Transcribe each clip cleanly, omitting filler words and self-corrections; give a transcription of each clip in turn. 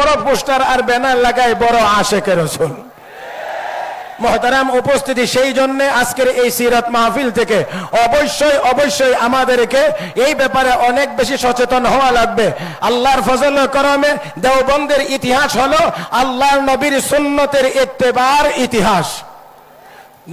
বড় পোস্টার আর ব্যানার লাগায় বড় আশেকের রাসূল। মুহতারাম উপস্থিতি, সেই জন্য আজকের এই সিরাত মাহফিল থেকে অবশ্যই অবশ্যই আমাদেরকে এই ব্যাপারে অনেক বেশি সচেতন হওয়া লাগবে। আল্লাহর ফজল ও করমে দেওবন্দের ইতিহাস হলো আল্লাহর নবীর সুন্নতের ইত্তেবার ইতিহাস।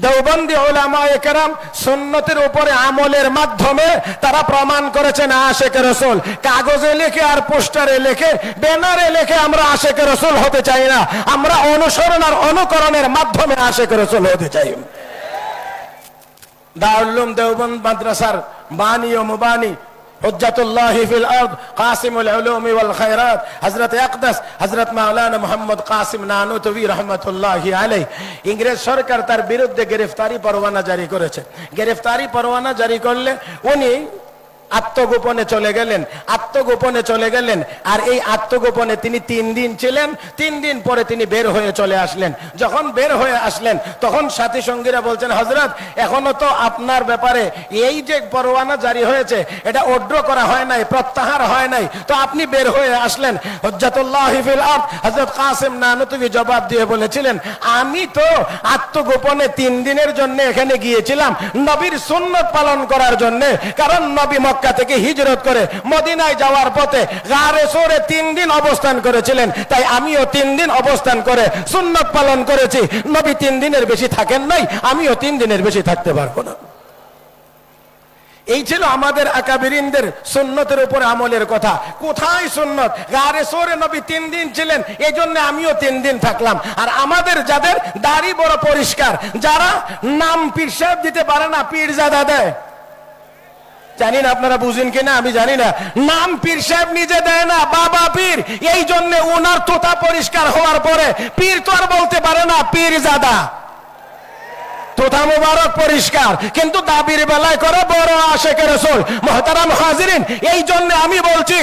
দেওবন্দি উলামায়ে কেরাম সুন্নতের উপরে আমলের মাধ্যমে তারা প্রমাণ করেছেন আশেকের রাসূল। কাগজে লিখে আর পোস্টারে লিখে ব্যানারে লিখে আমরা আশেকের রাসূল হতে চাই না, আমরা অনুসরণ আর অনুকরণের মাধ্যমে আশেকের রাসূল হতে চাই। দারুল উলুম দেওবন্দ মাদ্রাসার বানী ও মুবানী হুজ্জাতুল্লাহ ফিল আরদ কাসিমুল উলুম ওয়াল খায়রাত হযরত আকদাস হযরত মাওলানা মুহাম্মদ কাসিম নানুতভী রাহমাতুল্লাহি আলাইহি, ইংরেজ সরকার তার বিরুদ্ধে গ্রেফতারি পরোয়ানা জারি করেছে। গ্রেফতারি পরোয়ানা জারি করলে উনি আত্মগোপনে চলে গেলেন, আত্মগোপনে চলে গেলেন। আর এই আত্মগোপনে তিনি 3 দিন ছিলেন। 3 দিন পরে তিনি বের হয়ে চলে আসলেন। যখন বের হয়ে আসলেন তখন সাথী সঙ্গীরা বলছেন, হযরত এখনো তো আপনার ব্যাপারে এই যে পরোয়ানা জারি হয়েছে এটা উইথড্র করা হয় নাই, প্রত্যাহার হয় নাই, তো আপনি বের হয়ে আসলেন। হুজ্জাতুল্লাহ ফিল আরদ হযরত কাসিম নানুতভী জবাব দিয়ে বলেছিলেন, আমি তো আত্মগোপনে 3 দিনের জন্য এখানে গিয়েছিলাম নবীর সুন্নাত পালন করার জন্য। কারণ নবী মক্কা থেকে হিজরত করে মদিনায় যাওয়ার পথে গারে সৌরে 3 দিন অবস্থান করেছিলেন, তাই আমিও 3 দিন অবস্থান করে সুন্নাত পালন করেছি। নবী 3 দিনের বেশি থাকেন নাই, আমিও 3 দিনের বেশি থাকতে পারবো না। এই ছিল আমাদের আকাবিরিনদের সুন্নতের উপর আমলের কথা। কোথায় সুন্নত? গারে সৌরে নবী 3 দিন ছিলেন, এই জন্য আমিও 3 দিন থাকলাম। আর আমাদের যাদের দাড়ি বড় পরিষ্কার, যারা নাম পীর সাহেব দিতে পারে না, পীরজাদা দেয়, জানি না আপনারা বুঝেন কিনা আমি জানি না, নাম পীর সাহেব নিজে দেয় না, বাবা পীর। এই জন্য ওনার তোতা পরিষ্কার হওয়ার পরে পীর তো আর বলতে পারে না পীরজাদা। তোতা মুবারক পরিষ্কার, কিন্তু দাবির বেলায় করে বড় আশেকের রাসূল। মুহতারাম হাজিরিন, এই জন্য আমি বলছি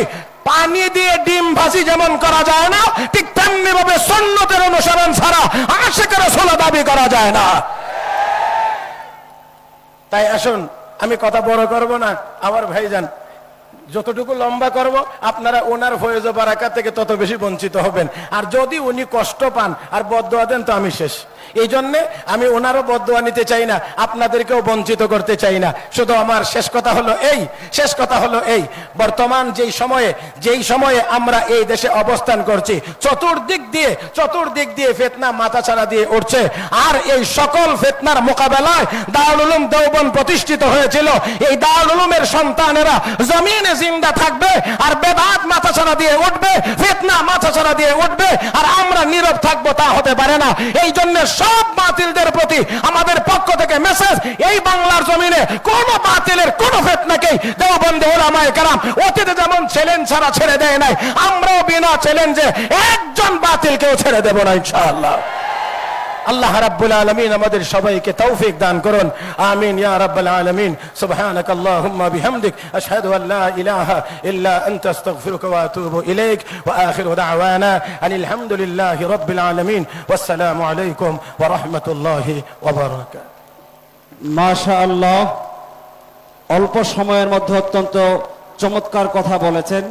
পানি দিয়ে ডিম ভাজি যেমন করা যায় না, ঠিক তেমনি ভাবে সুন্নতের অনুসরণ ছাড়া আশেকের রাসূল দাবি করা যায় না। তাই আসুন, আমি কথা বড় করব না আমার ভাইজান, যতটুকু লম্বা করব আপনারা ওনার ফয়েজ ও বারাকাত থেকে তত বেশি বঞ্চিত হবেন। আর যদি উনি কষ্ট পান আর বদদোয়া দেন তো আমি শেষ। এই জন্যে আমি ওনারও বদদোয়া নিতে চাই না, আপনাদেরকেও বঞ্চিত করতে চাই না। শুধু আমার শেষ কথা হলো এই, বর্তমান যেই সময়ে আমরা এই দেশে অবস্থান করছি, চতুর্দিক দিয়ে ফিতনা মাথাছাড়া দিয়ে উঠছে। আর এই সকল ফিতনার মোকাবেলায় দারুল উলুম দেওবন্দ প্রতিষ্ঠিত হয়েছিল। এই দারুল উলুমের সন্তানেরা জমিনে জিন্দা থাকবে, আর বেদাত মাথাছাড়া দিয়ে উঠবে, ফিতনা মাথাছাড়া দিয়ে উঠবে, আর আমরা নীরব থাকবো, তা হতে পারে না। এই জন্য সব বাতিলদের প্রতি আমাদের পক্ষ থেকে মেসেজ, এই বাংলার জমিনে কোন বাতিলের কোন ফিতনাকেই দেওবন্দি উলামায়ে কেরাম অতীতে যেমন চ্যালেঞ্জ ছাড়া ছেড়ে দেয় নাই, আমরাও বিনা চ্যালেঞ্জে একজন বাতিলকেও ছেড়ে দেব না ইনশাআল্লাহ। আল্লাহ রাব্বুল আলামিন আমাদের সবাইকে তৌফিক দান করুন, আমিন ইয়া রাব্বাল আলামিন। সুবহানাকাল্লাহুম্মা বিহামদিক আশহাদু আল লা ইলাহা ইল্লা আনতা আস্তাগফিরুকা ওয়া আতুবু ইলাইক ওয়া আখিরু দাওয়ানা আনিল হামদুলিল্লাহি রাব্বিল আলামিন। ওয়াসসালামু আলাইকুম ওয়া রাহমাতুল্লাহি ওয়া বারাকাতুহু। মাশাআল্লাহ, অল্প সময়ের মধ্যে অত্যন্ত চমৎকার কথা বলেছেন।